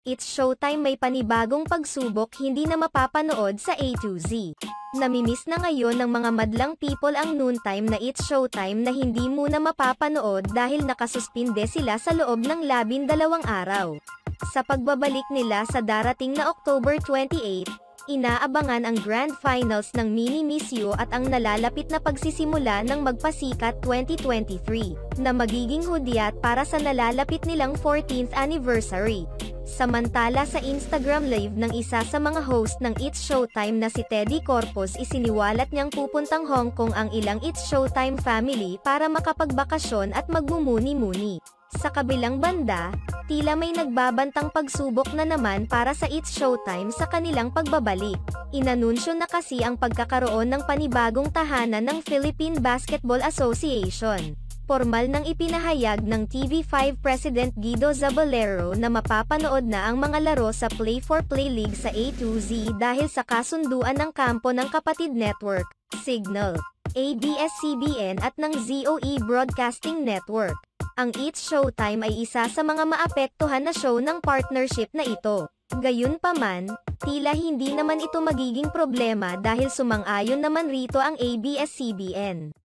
It's Showtime may panibagong pagsubok hindi na mapapanood sa A to Z. Namimiss na ngayon ng mga madlang people ang noontime na It's Showtime na hindi muna mapapanood dahil nakasuspinde sila sa loob ng 12 araw. Sa pagbabalik nila sa darating na October 28, inaabangan ang Grand Finals ng Mini Miss You at ang nalalapit na pagsisimula ng Magpasikat 2023, na magiging hudyat para sa nalalapit nilang 14th anniversary. Samantala sa Instagram Live ng isa sa mga host ng It's Showtime na si Teddy Corpus, isiniwalat niyang pupuntang Hong Kong ang ilang It's Showtime family para makapagbakasyon at magmumuni-muni. Sa kabilang banda, tila may nagbabantang pagsubok na naman para sa It's Showtime sa kanilang pagbabalik. Inanunsyo na kasi ang pagkakaroon ng panibagong tahanan ng Philippine Basketball Association. Formal nang ipinahayag ng TV5 President Guido Zaballero na mapapanood na ang mga laro sa Play for Play League sa A to Z dahil sa kasunduan ng kampo ng kapatid network, Signal, ABS-CBN at ng ZOE Broadcasting Network. Ang It's Showtime ay isa sa mga maapektuhan na show ng partnership na ito. Gayunpaman, tila hindi naman ito magiging problema dahil sumang-ayon naman rito ang ABS-CBN.